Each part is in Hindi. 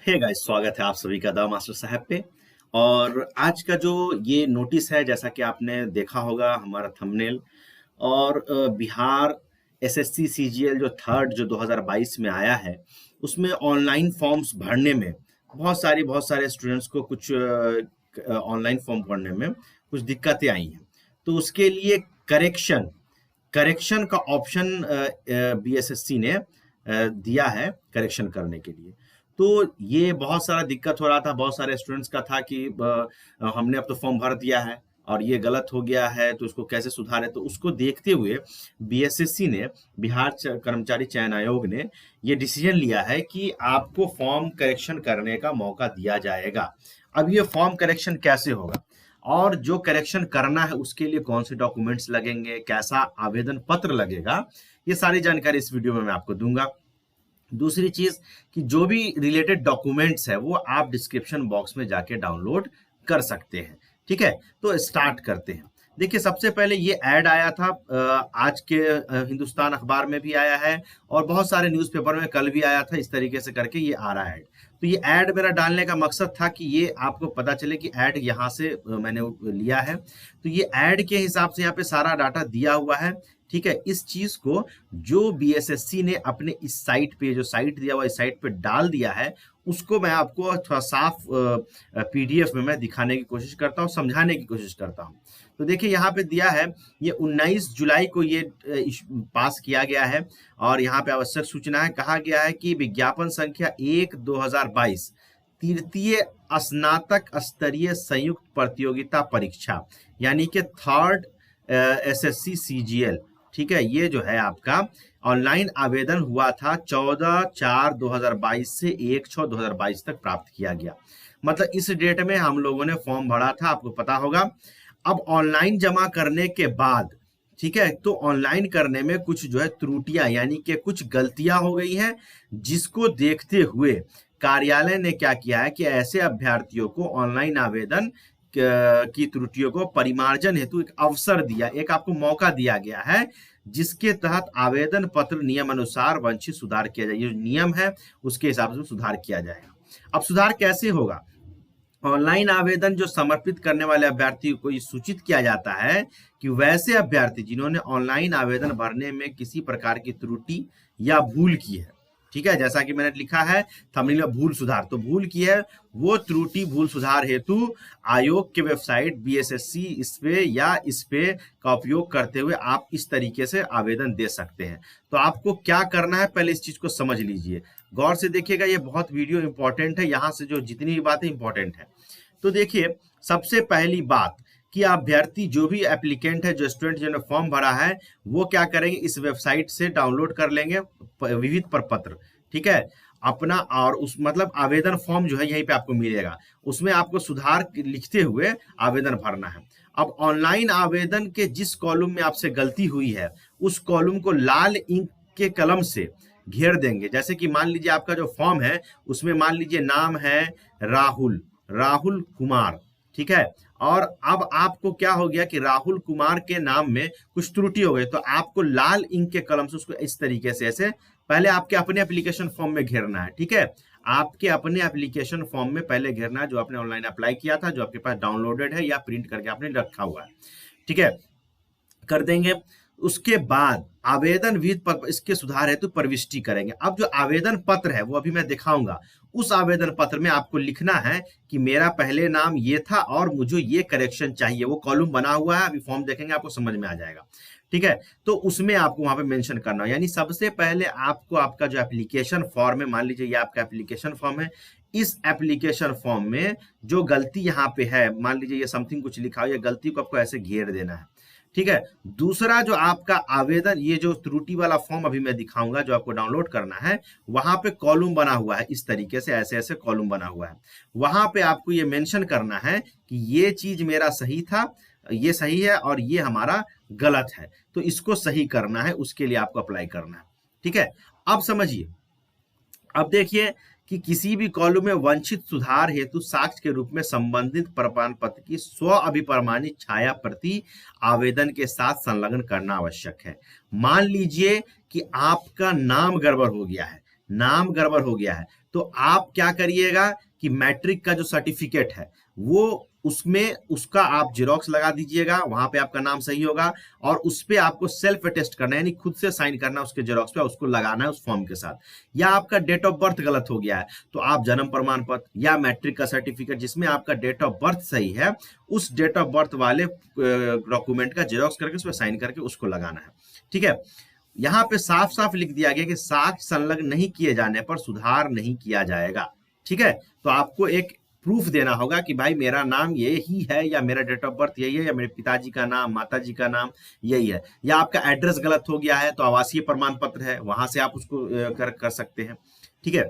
हे गाइस, स्वागत है आप सभी का द मास्टर साहब पे। और आज का जो ये नोटिस है, जैसा कि आपने देखा होगा हमारा थंबनेल, और बिहार एसएससी सीजीएल जो थर्ड जो 2022 में आया है, उसमें ऑनलाइन फॉर्म्स भरने में बहुत सारे स्टूडेंट्स को कुछ ऑनलाइन फॉर्म भरने में कुछ दिक्कतें आई हैं। तो उसके लिए करेक्शन करेक्शन का ऑप्शन बीएसएससी ने दिया है करेक्शन करने के लिए। तो ये बहुत सारा दिक्कत हो रहा था, बहुत सारे स्टूडेंट्स का था कि हमने अब तो फॉर्म भर दिया है और ये गलत हो गया है, तो उसको कैसे सुधारे। तो उसको देखते हुए बीएसएससी ने, बिहार कर्मचारी चयन आयोग ने ये डिसीजन लिया है कि आपको फॉर्म करेक्शन करने का मौका दिया जाएगा। अब ये फॉर्म करेक्शन कैसे होगा और जो करेक्शन करना है उसके लिए कौन से डॉक्यूमेंट्स लगेंगे, कैसा आवेदन पत्र लगेगा, ये सारी जानकारी इस वीडियो में मैं आपको दूंगा। दूसरी चीज कि जो भी रिलेटेड डॉक्यूमेंट्स है वो आप डिस्क्रिप्शन बॉक्स में जाके डाउनलोड कर सकते हैं। ठीक है, तो स्टार्ट करते हैं। देखिए, सबसे पहले ये ऐड आया था आज के हिंदुस्तान अखबार में भी आया है और बहुत सारे न्यूज़पेपर में कल भी आया था। इस तरीके से करके ये आ रहा है। तो ये ऐड मेरा डालने का मकसद था कि ये आपको पता चले कि ऐड यहाँ से मैंने लिया है। तो ये ऐड के हिसाब से यहाँ पे सारा डाटा दिया हुआ है। ठीक है, इस चीज को जो बीएसएससी ने अपने इस साइट पे, जो साइट दिया हुआ इस साइट पे डाल दिया है, उसको मैं आपको थोड़ा साफ पीडीएफ में मैं दिखाने की कोशिश करता हूँ, समझाने की कोशिश करता हूँ। तो देखिए, यहाँ पे दिया है, ये 19 जुलाई को ये पास किया गया है और यहाँ पे आवश्यक सूचना है। कहा गया है कि विज्ञापन संख्या 1/2022 तृतीय स्नातक स्तरीय संयुक्त प्रतियोगिता परीक्षा, यानी कि थर्ड एसएससी सीजीएल, ठीक है, ये जो है आपका ऑनलाइन आवेदन हुआ था 14/4/2022 से 1/6/2022 तक प्राप्त किया गया। मतलब इस डेट में हम लोगों ने फॉर्म भरा था, आपको पता होगा। अब ऑनलाइन जमा करने के बाद, ठीक है, तो ऑनलाइन करने में कुछ जो है त्रुटियां, यानी कि कुछ गलतियां हो गई हैं, जिसको देखते हुए कार्यालय ने क्या किया है कि ऐसे अभ्यर्थियों को ऑनलाइन आवेदन की त्रुटियों को परिमार्जन हेतु एक अवसर दिया, एक आपको मौका दिया गया है, जिसके तहत आवेदन पत्र नियम अनुसार वंचित सुधार किया जाए। ये नियम है उसके हिसाब से सुधार किया जाएगा। अब सुधार कैसे होगा? ऑनलाइन आवेदन जो समर्पित करने वाले अभ्यर्थी को ये सूचित किया जाता है कि वैसे अभ्यर्थी जिन्होंने ऑनलाइन आवेदन भरने में किसी प्रकार की त्रुटि या भूल की है, ठीक है, जैसा कि मैंने लिखा है थंबनेल में भूल सुधार, तो भूल की है, वो त्रुटि भूल सुधार हेतु आयोग के वेबसाइट बीएसएससी इस पे का उपयोग करते हुए आप इस तरीके से आवेदन दे सकते हैं। तो आपको क्या करना है, पहले इस चीज को समझ लीजिए, गौर से देखिएगा, ये बहुत वीडियो इंपॉर्टेंट है, यहाँ से जो जितनी भी बातें इंपॉर्टेंट है। तो देखिए, सबसे पहली बात कि अभ्यर्थी जो भी एप्लीकेंट है, जो स्टूडेंट जिन्होंने फॉर्म भरा है, वो क्या करेंगे, इस वेबसाइट से डाउनलोड कर लेंगे विविध प्रपत्र, ठीक है, अपना, और उस मतलब आवेदन फॉर्म जो है यहीं पे आपको मिलेगा। उसमें आपको सुधार लिखते हुए आवेदन भरना है। अब ऑनलाइन आवेदन के जिस कॉलम में आपसे गलती हुई है, उस कॉलम को लाल इंक के कलम से घेर देंगे। जैसे कि मान लीजिए आपका जो फॉर्म है उसमें मान लीजिए नाम है राहुल कुमार, ठीक है, और अब आपको क्या हो गया कि राहुल कुमार के नाम में कुछ त्रुटि हो गई, तो आपको लाल इंक के कलम से उसको इस तरीके से, ऐसे पहले आपके अपने एप्लीकेशन फॉर्म में घेरना है। ठीक है, आपके अपने एप्लीकेशन फॉर्म में पहले घेरना है, जो आपने ऑनलाइन अप्लाई किया था, जो आपके पास डाउनलोडेड है या प्रिंट करके आपने रखा हुआ है। ठीक है, कर देंगे। उसके बाद आवेदन विध इसके सुधार हेतु प्रविष्टि करेंगे। अब जो आवेदन पत्र है वो अभी मैं दिखाऊंगा। उस आवेदन पत्र में आपको लिखना है कि मेरा पहले नाम ये था और मुझे ये करेक्शन चाहिए। वो कॉलम बना हुआ है, अभी फॉर्म देखेंगे आपको समझ में आ जाएगा। ठीक है, तो उसमें आपको वहां पे मेंशन करना है। यानी सबसे पहले आपको आपका जो एप्लीकेशन फॉर्म है, मान लीजिए ये आपका एप्लीकेशन फॉर्म है, इस एप्लीकेशन फॉर्म में जो गलती यहाँ पे है, मान लीजिए ये समथिंग कुछ लिखा हो, ये गलती को आपको ऐसे घेर देना है। ठीक है, दूसरा जो आपका आवेदन, ये जो त्रुटि वाला फॉर्म अभी मैं दिखाऊंगा जो आपको डाउनलोड करना है, वहां पे कॉलम बना हुआ है इस तरीके से, ऐसे ऐसे कॉलम बना हुआ है। वहां पे आपको ये मेंशन करना है कि ये चीज मेरा सही था, ये सही है और ये हमारा गलत है, तो इसको सही करना है, उसके लिए आपको अप्लाई करना है। ठीक है, अब समझिए, अब देखिए कि किसी भी कॉलम में वंचित सुधार हेतु साक्ष्य के रूप में संबंधित प्रमाण पत्र की स्व अभिप्रमाणित छाया प्रति आवेदन के साथ संलग्न करना आवश्यक है। मान लीजिए कि आपका नाम गड़बड़ हो गया है, नाम गड़बड़ हो गया है, तो आप क्या करिएगा कि मैट्रिक का जो सर्टिफिकेट है वो उसमें उसका आप जेरोक्स लगा दीजिएगा, वहां पे आपका नाम सही होगा और उस पे आपको सेल्फ अटेस्ट करना है, यानी खुद से साइन करना है उसके जेरोक्स पे, उसको लगाना है उस फॉर्म के साथ। या आपका डेट ऑफ बर्थ गलत हो गया है तो आप जन्म प्रमाण पत्र या मैट्रिक का सर्टिफिकेट जिसमें आपका डेट ऑफ बर्थ सही है, उस डेट ऑफ बर्थ वाले डॉक्यूमेंट का जेरोक्स करके उस पर साइन करके उसको लगाना है। ठीक है, यहाँ पे साफ साफ लिख दिया गया कि साक्ष्य संलग्न नहीं किए जाने पर सुधार नहीं किया जाएगा। ठीक है, तो आपको एक प्रूफ देना होगा कि भाई मेरा नाम ये ही है, या मेरा डेट ऑफ बर्थ यही है, या मेरे पिताजी का नाम, माताजी का नाम यही है, या आपका एड्रेस गलत हो गया है तो आवासीय प्रमाण पत्र है वहां से आप उसको कर सकते हैं। ठीक है,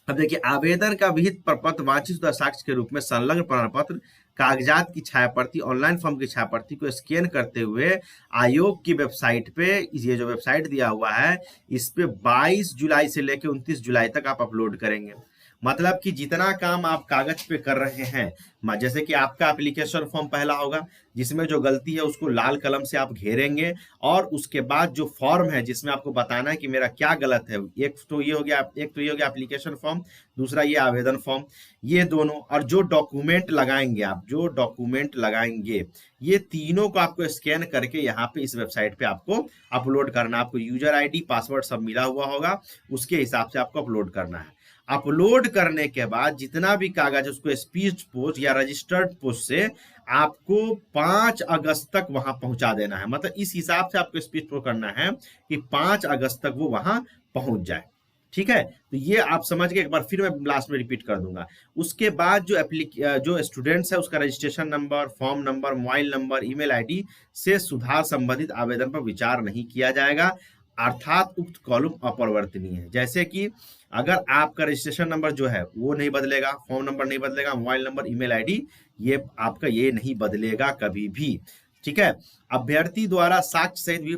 अब देखिए, आवेदन का विहित प्रपत्र वांछित साक्ष्य के रूप में संलग्न प्रमाण पत्र, कागजात की छायाप्रति, ऑनलाइन फॉर्म की छायाप्रति को स्कैन करते हुए आयोग की वेबसाइट पे, ये जो वेबसाइट दिया हुआ है इस पे 22 जुलाई से लेकर 29 जुलाई तक आप अपलोड करेंगे। मतलब कि जितना काम आप कागज पे कर रहे हैं, जैसे कि आपका एप्लीकेशन फॉर्म पहला होगा जिसमें जो गलती है उसको लाल कलम से आप घेरेंगे, और उसके बाद जो फॉर्म है जिसमें आपको बताना है कि मेरा क्या गलत है, एक तो ये हो गया एप्लीकेशन फॉर्म, दूसरा ये आवेदन फॉर्म, ये दोनों, और जो डॉक्यूमेंट लगाएंगे आप, जो डॉक्यूमेंट लगाएंगे ये तीनों को आपको स्कैन करके यहाँ पे इस वेबसाइट पे आपको अपलोड करना। आपको यूजर आईडी पासवर्ड सब मिला हुआ होगा, उसके हिसाब से आपको अपलोड करना है। अपलोड करने के बाद जितना भी कागज उसको स्पीड पोस्ट या रजिस्टर्ड पोस्ट से आपको 5 अगस्त तक वहां पहुंचा देना है। मतलब इस हिसाब से आपको स्पीड पोस्ट करना है कि 5 अगस्त तक वो वहां पहुंच जाए। ठीक है, तो ये आप समझ के, एक बार फिर मैं लास्ट में रिपीट कर दूंगा। उसके बाद जो स्टूडेंट्स है उसका registration number, form number, mobile number, email ID से सुधार संबंधित आवेदन पर विचार नहीं किया जाएगा, अर्थात उक्त कॉलम अपरिवर्तनीय है। जैसे कि अगर आपका रजिस्ट्रेशन नंबर जो है वो नहीं बदलेगा, फॉर्म नंबर नहीं बदलेगा, मोबाइल नंबर, ईमेल आईडी ये आपका ये नहीं बदलेगा कभी भी। ठीक है, अभ्यर्थी द्वारा साक्ष्य सहित भी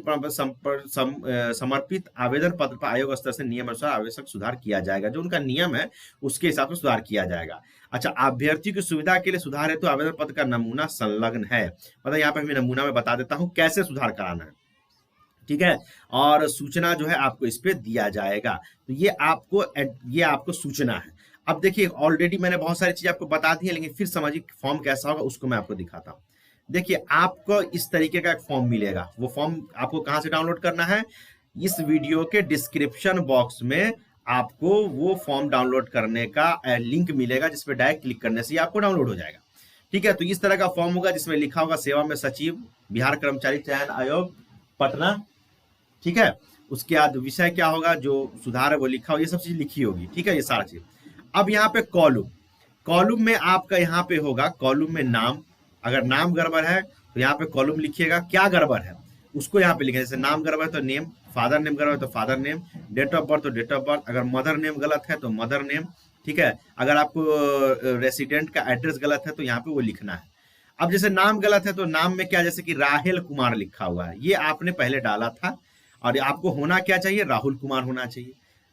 समर्पित आवेदन पत्र पर आयोग स्तर से नियम अनुसार आवश्यक सुधार किया जाएगा। जो उनका नियम है उसके हिसाब से सुधार किया जाएगा। अच्छा, अभ्यर्थी की सुविधा के लिए सुधार हेतु आवेदन पत्र का नमूना संलग्न है। मतलब यहाँ पे मैं नमूना में बता देता हूँ कैसे सुधार कराना है। ठीक है, और सूचना जो है आपको इस पे दिया जाएगा। तो ये आपको सूचना है। अब देखिए, ऑलरेडी मैंने बहुत सारी चीज आपको बता दी है, लेकिन फिर समझिए फॉर्म कैसा होगा उसको मैं आपको दिखाता हूँ। देखिए, आपको इस तरीके का एक फॉर्म मिलेगा। वो फॉर्म आपको कहाँ से डाउनलोड करना है, इस वीडियो के डिस्क्रिप्शन बॉक्स में आपको वो फॉर्म डाउनलोड करने का लिंक मिलेगा, जिसपे डायरेक्ट क्लिक करने से आपको डाउनलोड हो जाएगा। ठीक है, तो इस तरह का फॉर्म होगा जिसमें लिखा होगा सेवा में सचिव, बिहार कर्मचारी चयन आयोग, पटना। ठीक है, उसके बाद विषय क्या होगा, जो सुधार है वो लिखा हो, ये सब चीज लिखी होगी। ठीक है, ये सारा चीज। अब यहाँ पे कॉलम में आपका यहाँ पे होगा, कॉलम में नाम, अगर नाम गड़बड़ है तो यहाँ पे कॉलम लिखिएगा, क्या गड़बड़ है उसको यहाँ पे लिखें। जैसे नाम गड़बड़ है तो नेम, फादर नेम गड़बड़ है तो father name, date of birth तो डेट ऑफ बर्थ, अगर मदर नेम गलत है तो मदर नेम। ठीक है, अगर आपको रेसिडेंट का एड्रेस गलत है तो यहाँ पे वो लिखना है। अब जैसे नाम गलत है तो नाम में क्या, जैसे कि राहेल कुमार लिखा हुआ है, ये आपने पहले डाला था, और आपको होना क्या चाहिए, राहुल कुमार होना चाहिए।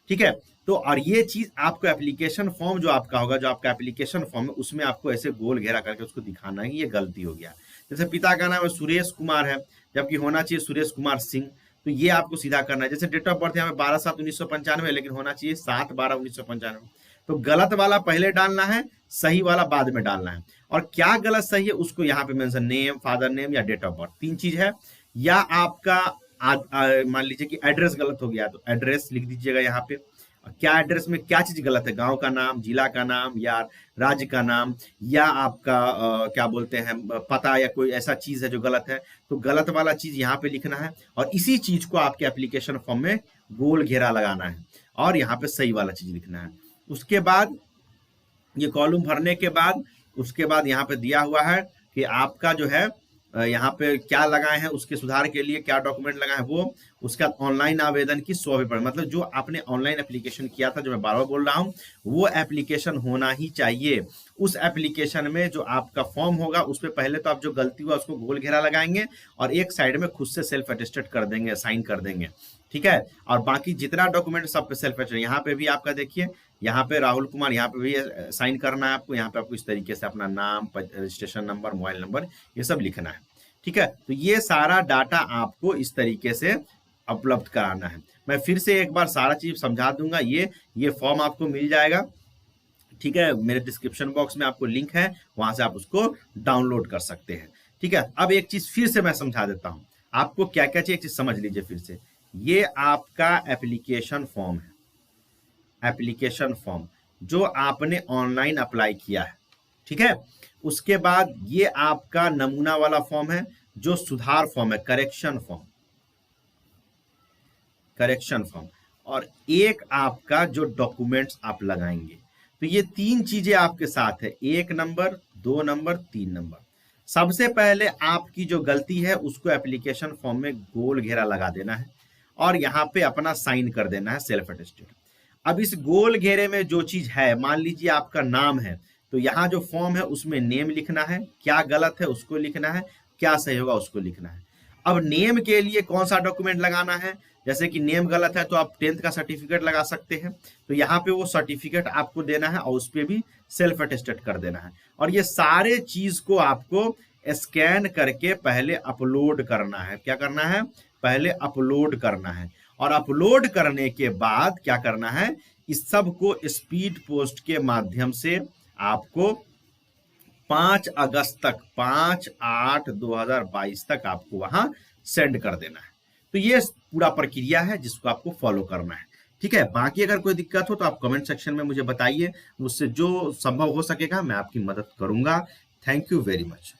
ठीक है, तो और ये चीज आपको एप्लीकेशन फॉर्म जो आपका होगा, जो आपका एप्लीकेशन फॉर्म है उसमें आपको ऐसे गोल घेरा करके उसको दिखाना है कि ये गलती हो गया। जैसे पिता का नाम है सुरेश कुमार है, जबकि होना चाहिए सुरेश कुमार सिंह, तो ये आपको सीधा करना है। जैसे डेट ऑफ बर्थ यहाँ पे 12/7/1995, लेकिन होना चाहिए 7/12/1995। तो गलत वाला पहले डालना है, सही वाला बाद में डालना है। और क्या गलत सही है उसको यहाँ पे मेंशन, नेम, फादर नेम या डेट ऑफ बर्थ, 3 चीज है। या आपका मान लीजिए कि एड्रेस गलत हो गया तो एड्रेस लिख दीजिएगा यहाँ पे, क्या एड्रेस में क्या चीज गलत है, गांव का नाम, जिला का नाम, या राज्य का नाम, या आपका क्या बोलते हैं पता, या कोई ऐसा चीज है जो गलत है, तो गलत वाला चीज यहाँ पे लिखना है। और इसी चीज को आपके एप्लीकेशन फॉर्म में गोल घेरा लगाना है और यहाँ पे सही वाला चीज लिखना है। उसके बाद ये कॉलम भरने के बाद उसके बाद यहाँ पे दिया हुआ है कि आपका जो है यहाँ पे क्या लगाए हैं, उसके सुधार के लिए क्या डॉक्यूमेंट लगाए हैं वो। उसका ऑनलाइन आवेदन की 100%, मतलब जो आपने ऑनलाइन एप्लीकेशन किया था, जो मैं बार बार बोल रहा हूँ, वो एप्लीकेशन होना ही चाहिए। उस एप्लीकेशन में जो आपका फॉर्म होगा उस पर पहले तो आप जो गलती हुआ उसको गोल घेरा लगाएंगे और एक साइड में खुद से सेल्फ अटेस्टेड कर देंगे, साइन कर देंगे। ठीक है, और बाकी जितना डॉक्यूमेंट सब पे सेल्फ अटेस्टेड। यहाँ पे भी आपका देखिए, यहाँ पे राहुल कुमार, यहाँ पे भी साइन करना है आपको। यहाँ पे आपको इस तरीके से अपना नाम, रजिस्ट्रेशन नंबर, मोबाइल नंबर, ये सब लिखना है। ठीक है, तो ये सारा डाटा आपको इस तरीके से उपलब्ध कराना है। मैं फिर से एक बार सारा चीज समझा दूंगा। ये फॉर्म आपको मिल जाएगा, ठीक है, मेरे डिस्क्रिप्शन बॉक्स में आपको लिंक है, वहां से आप उसको डाउनलोड कर सकते हैं। ठीक है, अब एक चीज फिर से मैं समझा देता हूं आपको क्या क्या चाहिए, एक चीज समझ लीजिए फिर से। ये आपका एप्लीकेशन फॉर्म है, एप्लीकेशन फॉर्म जो आपने ऑनलाइन अप्लाई किया है, ठीक है। उसके बाद ये आपका नमूना वाला फॉर्म है जो सुधार फॉर्म है, करेक्शन फॉर्म, करेक्शन फॉर्म, और एक आपका जो डॉक्यूमेंट्स आप लगाएंगे। तो ये तीन चीजें आपके साथ है, 1 नंबर, 2 नंबर, 3 नंबर। सबसे पहले आपकी जो गलती है उसको एप्लीकेशन फॉर्म में गोल घेरा लगा देना है और यहाँ पे अपना साइन कर देना है, सेल्फ अटेस्टेड। अब इस गोल घेरे में जो चीज है, मान लीजिए आपका नाम है, तो यहाँ जो फॉर्म है उसमें नेम लिखना है, क्या गलत है उसको लिखना है, क्या सही होगा उसको लिखना है। अब नेम के लिए कौन सा डॉक्यूमेंट लगाना है, जैसे कि नेम गलत है तो आप 10th का सर्टिफिकेट लगा सकते हैं, तो यहाँ पे वो सर्टिफिकेट आपको देना है और उस पर भी सेल्फ अटेस्टेड कर देना है। और ये सारे चीज को आपको स्कैन करके पहले अपलोड करना है। क्या करना है? पहले अपलोड करना है, और अपलोड करने के बाद क्या करना है, इस सब को स्पीड पोस्ट के माध्यम से आपको 5 अगस्त तक, 5/8/2022 तक आपको वहां सेंड कर देना है। तो ये पूरा प्रक्रिया है जिसको आपको फॉलो करना है। ठीक है, बाकी अगर कोई दिक्कत हो तो आप कमेंट सेक्शन में मुझे बताइए, मुझसे जो संभव हो सकेगा मैं आपकी मदद करूंगा। Thank you very much.